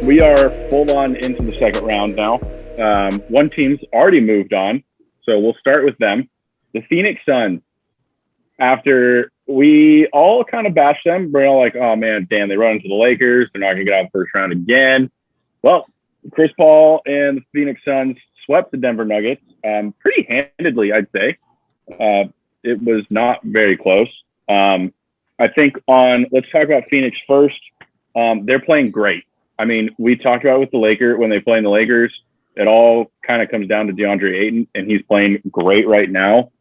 we are full on into the second round now. One team's already moved on, so we'll start with them. The Phoenix Suns. After we all kind of bashed them, we're all like, oh man, damn, they run into the Lakers. They're not going to get out of the first round again. Well, Chris Paul and the Phoenix Suns swept the Denver Nuggets pretty handedly, I'd say. It was not very close. I think let's talk about Phoenix first. They're playing great. I mean, we talked about it with the Lakers when they play in the Lakers. It all kind of comes down to DeAndre Ayton, and he's playing great right now.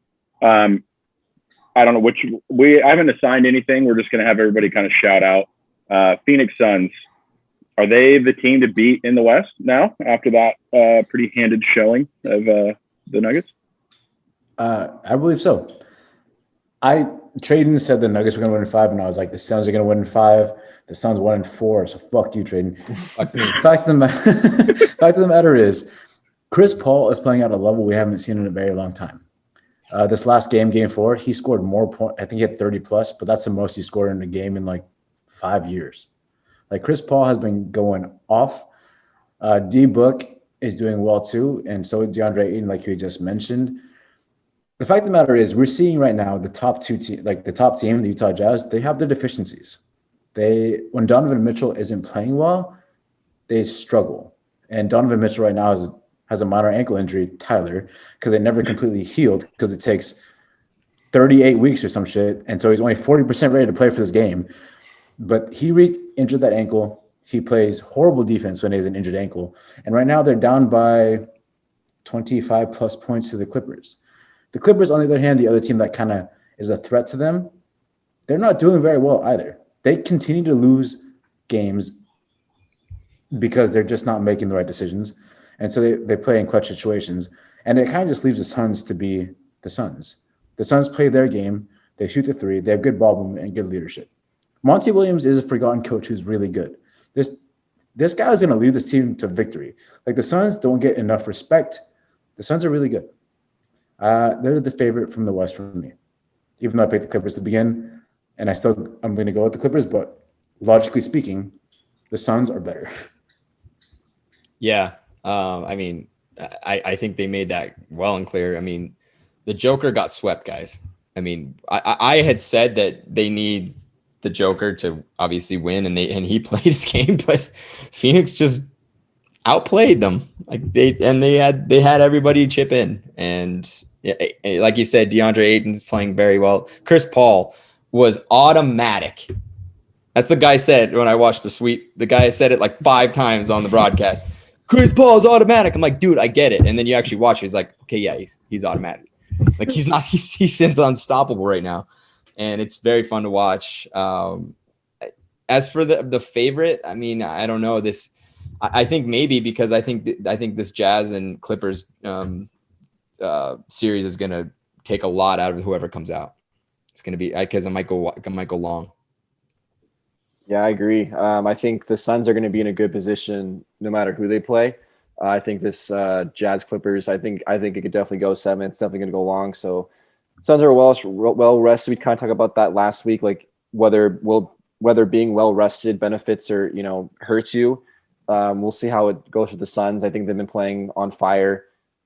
I don't know I haven't assigned anything. We're just going to have everybody kind of shout out. Phoenix Suns, are they the team to beat in the West now after that pretty handed showing of the Nuggets? I believe so. Traden said the Nuggets were going to win in 5, and I was like, the Suns are going to win in 5. The Suns won in 4, so fuck you, Traden. Fact of the matter is, Chris Paul is playing at a level we haven't seen in a very long time. This last game 4, he scored more points. I think he had 30 plus, but that's the most he scored in a game in like 5 years. Like Chris Paul has been going off. D Book is doing well too, and so is DeAndre Ayton, like you just mentioned. The fact of the matter is, we're seeing right now the top team, the Utah Jazz, they have their deficiencies. When Donovan Mitchell isn't playing well, they struggle. And Donovan Mitchell right now has a minor ankle injury, Tyler, because they never completely healed because it takes 38 weeks or some shit. And so he's only 40% ready to play for this game. But he re-injured that ankle. He plays horrible defense when he has an injured ankle. And right now they're down by 25 plus points to the Clippers. The Clippers, on the other hand, the other team that kind of is a threat to them, they're not doing very well either. They continue to lose games because they're just not making the right decisions. And so they play in clutch situations. And it kind of just leaves the Suns to be the Suns. The Suns play their game. They shoot the 3. They have good ball movement and good leadership. Monty Williams is a forgotten coach who's really good. This guy is going to lead this team to victory. Like, the Suns don't get enough respect. The Suns are really good. They're the favorite from the West for me, even though I picked the Clippers to begin, and I'm going to go with the Clippers, but logically speaking, the Suns are better. Yeah. I mean, I think they made that well and clear. I mean, the Joker got swept, guys. I mean, I had said that they need the Joker to obviously win, and he played his game, but Phoenix just outplayed them. Like they had everybody chip in, and like you said, DeAndre Ayton's playing very well. Chris Paul was automatic. That's the guy said when I watched the sweep. The guy said it like 5 times on the broadcast. Chris Paul is automatic. I'm like, dude, I get it. And then you actually watch it. He's like, okay, yeah, he's automatic. Like he's not. He's unstoppable right now, and it's very fun to watch. As for the favorite, I mean, I don't know this. I think maybe because I think this Jazz and Clippers series is going to take a lot out of whoever comes out. It's going to be because it might go long. Yeah, I agree. I think the Suns are going to be in a good position no matter who they play. I think this Jazz Clippers, I think it could definitely go 7. It's definitely going to go long. So Suns are well rested. We kind of talked about that last week, like whether being well rested benefits or hurts you. We'll see how it goes for the Suns. I think they've been playing on fire,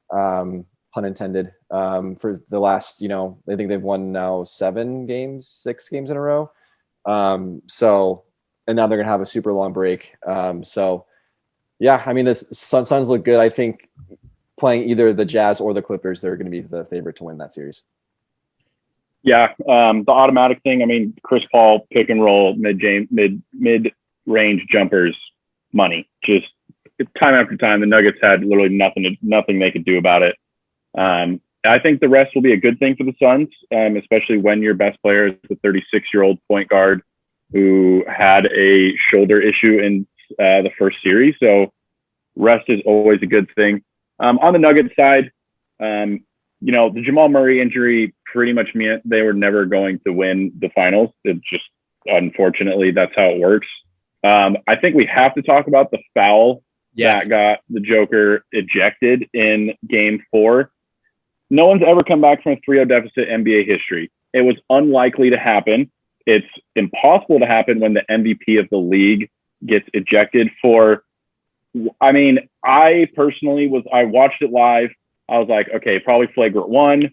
pun intended, for the last, I think they've won now 6 games in a row. And now they're going to have a super long break. Yeah, I mean, the Suns look good. I think playing either the Jazz or the Clippers, they're going to be the favorite to win that series. Yeah, the automatic thing. I mean, Chris Paul pick and roll mid-range jumpers, money. Just time after time, the Nuggets had literally nothing they could do about it. I think the rest will be a good thing for the Suns, especially when your best player is the 36-year-old point guard who had a shoulder issue in the first series. So rest is always a good thing. On the Nuggets side, the Jamal Murray injury pretty much meant they were never going to win the finals. It just, unfortunately, that's how it works. I think we have to talk about the foul that got the Joker ejected in Game 4. No one's ever come back from a 3-0 deficit in NBA history. It was unlikely to happen. It's impossible to happen when the MVP of the league gets ejected for I mean, I personally I watched it live. I was like, okay, probably flagrant 1,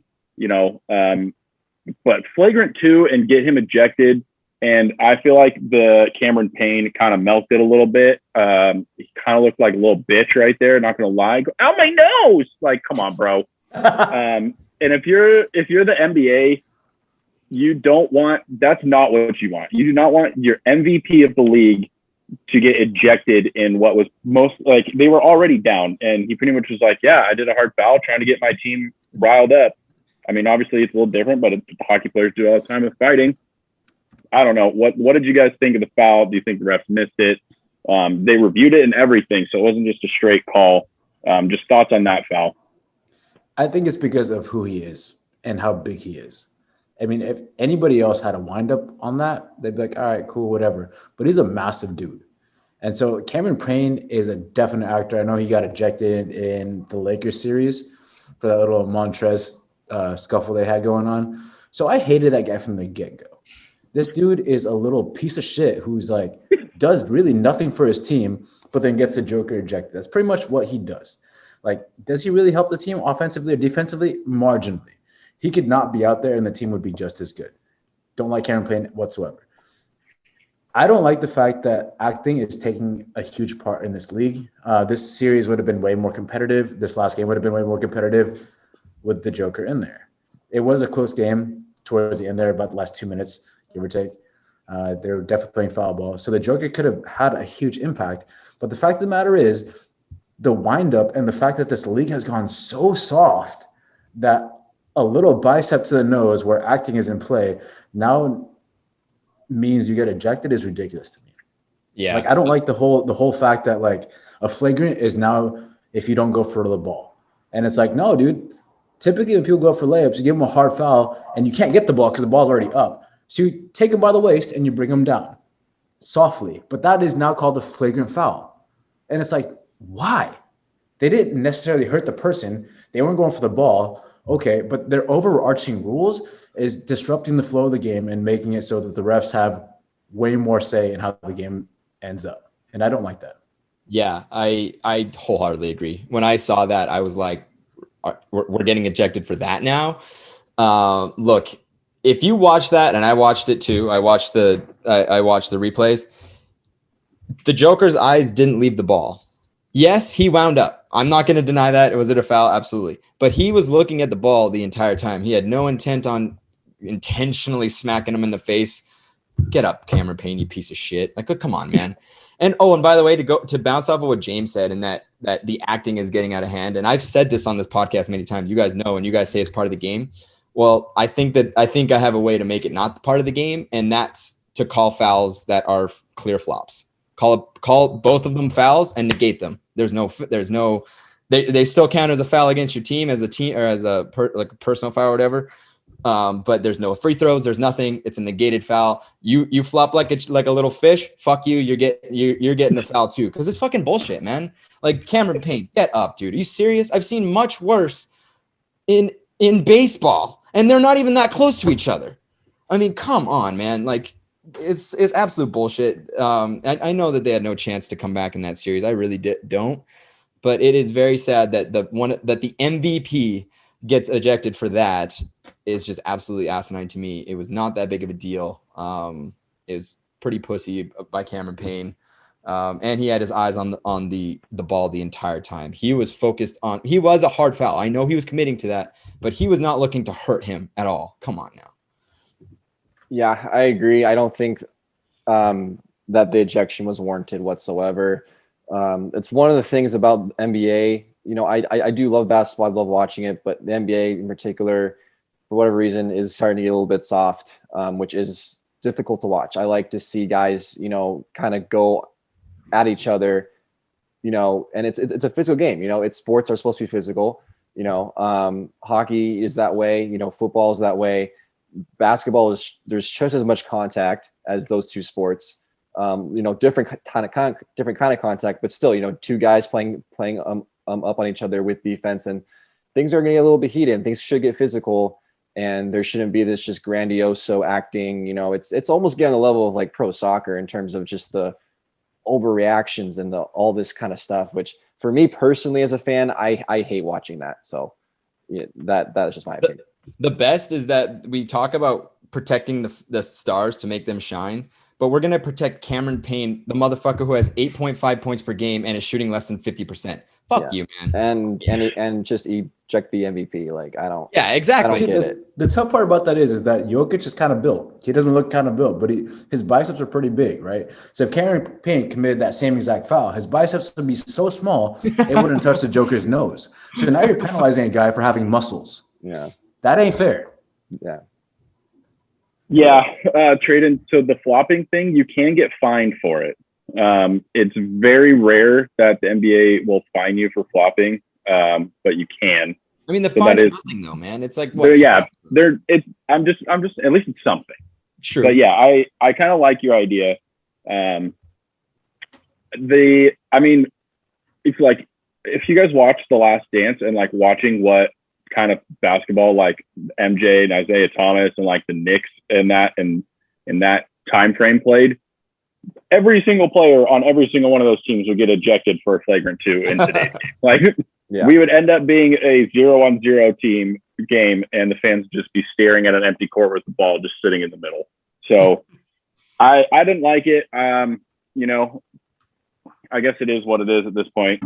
but flagrant 2 and get him ejected. And I feel like the Cameron Payne kind of melted a little bit. He kind of looked like a little bitch right there. Not going to lie. Go, out my nose. Like, come on, bro. And if you're the NBA, that's not what you want. You do not want your MVP of the league to get ejected in what was they were already down. And he pretty much was like, yeah, I did a hard foul trying to get my team riled up. I mean, obviously it's a little different, but hockey players do all the time with fighting. I don't know. What did you guys think of the foul? Do you think the refs missed it? They reviewed it and everything, so it wasn't just a straight call. Just thoughts on that foul. I think it's because of who he is and how big he is. I mean, if anybody else had a wind-up on that, they'd be like, all right, cool, whatever. But he's a massive dude. And so Cameron Payne is a definite actor. I know he got ejected in the Lakers series for that little Montrez scuffle they had going on. So I hated that guy from the get-go. This dude is a little piece of shit who's like, does really nothing for his team, but then gets the Joker ejected. That's pretty much what he does. Like, does he really help the team offensively or defensively? Marginally. He could not be out there and the team would be just as good. Don't like Cameron Payne whatsoever. I don't like the fact that acting is taking a huge part in this league. This series would have been way more competitive. This last game would have been way more competitive with the Joker in there. It was a close game towards the end there, about the last 2 minutes, give or take. They were definitely playing foul ball. So the Joker could have had a huge impact. But the fact of the matter is the windup and the fact that this league has gone so soft that a little bicep to the nose where acting is in play now means you get ejected is ridiculous to me. Yeah. Like, I don't like the whole fact that like a flagrant is now if you don't go for the ball. And it's like, no, dude, typically when people go for layups, you give them a hard foul and you can't get the ball because the ball's already up. So you take them by the waist and you bring them down softly. But that is now called a flagrant foul. And it's like, why? They didn't necessarily hurt the person. They weren't going for the ball. Okay, but their overarching rules is disrupting the flow of the game and making it so that the refs have way more say in how the game ends up. And I don't like that. Yeah, I wholeheartedly agree. When I saw that, I was like, we're getting ejected for that now. Look, if you watch that, and I watched it too, I watched the replays, the Joker's eyes didn't leave the ball. Yes, he wound up. I'm not going to deny that. Was it a foul? Absolutely. But he was looking at the ball the entire time. He had no intent on intentionally smacking him in the face. Get up, Cameron Payne, you piece of shit. Like, come on, man. And by the way, to bounce off of what James said and that the acting is getting out of hand. And I've said this on this podcast many times. You guys know, and you guys say it's part of the game. Well, I think I have a way to make it not part of the game, and that's to call fouls that are clear flops. Call both of them fouls and negate them. There's no. They still count as a foul against your team as a team or as a personal foul or whatever. But there's no free throws. There's nothing. It's a negated foul. You flop like a little fish. Fuck you. You're getting a foul too. Because it's fucking bullshit, man. Like, Cameron Payne, get up, dude. Are you serious? I've seen much worse in baseball, and they're not even that close to each other. I mean, come on, man. Like, it's absolute bullshit. I know that they had no chance to come back in that series. I really don't. But it is very sad that the MVP gets ejected for that is just absolutely asinine to me. It was not that big of a deal. It was pretty pussy by Cameron Payne. And he had his eyes on the ball the entire time. He was focused on, he was a hard foul. I know he was committing to that, but he was not looking to hurt him at all. Come on now. Yeah, I agree. I don't think that the ejection was warranted whatsoever. It's one of the things about NBA. You know, I do love basketball. I love watching it, but the NBA in particular, for whatever reason, is starting to get a little bit soft, which is difficult to watch. I like to see guys, you know, kind of go at each other, you know, and it's a physical game. You know, sports are supposed to be physical. You know, hockey is that way. You know, football is that way. Basketball there's just as much contact as those two sports. You know, different kind of contact, but still, you know, two guys playing up on each other with defense, and things are going to get a little bit heated, and things should get physical, and there shouldn't be this just grandiose acting. You know, it's almost getting on the level of like pro soccer in terms of just the overreactions and all this kind of stuff, which for me personally as a fan, I hate watching that. So yeah, that is just my opinion. The best is that we talk about protecting the stars to make them shine, but we're going to protect Cameron Payne, the motherfucker who has 8.5 points per game and is shooting less than 50%. Fuck you, man. And just eject the MVP. Like, I don't. Yeah, exactly. I don't get it. The tough part about that is that Jokic is kind of built. He doesn't look kind of built, but his biceps are pretty big, right? So if Cameron Payne committed that same exact foul, his biceps would be so small it wouldn't touch the Joker's nose. So now you're penalizing a guy for having muscles. Yeah, that ain't fair. Yeah. Yeah, Traden. So the flopping thing, you can get fined for it. It's very rare that the NBA will fine you for flopping, but you can. I mean, the fines are nothing though, man. It's like what? I'm just at least it's something. True. But yeah, I kind of like your idea. It's like if you guys watch The Last Dance and like watching what kind of basketball like MJ and Isaiah Thomas and like the Knicks and that and in that time frame played, every single player on every single one of those teams would get ejected for a flagrant 2 in today's game. Like we would end up being a 0-on-0 game and the fans just be staring at an empty court with the ball just sitting in the middle. So I didn't like it. I guess it is what it is at this point.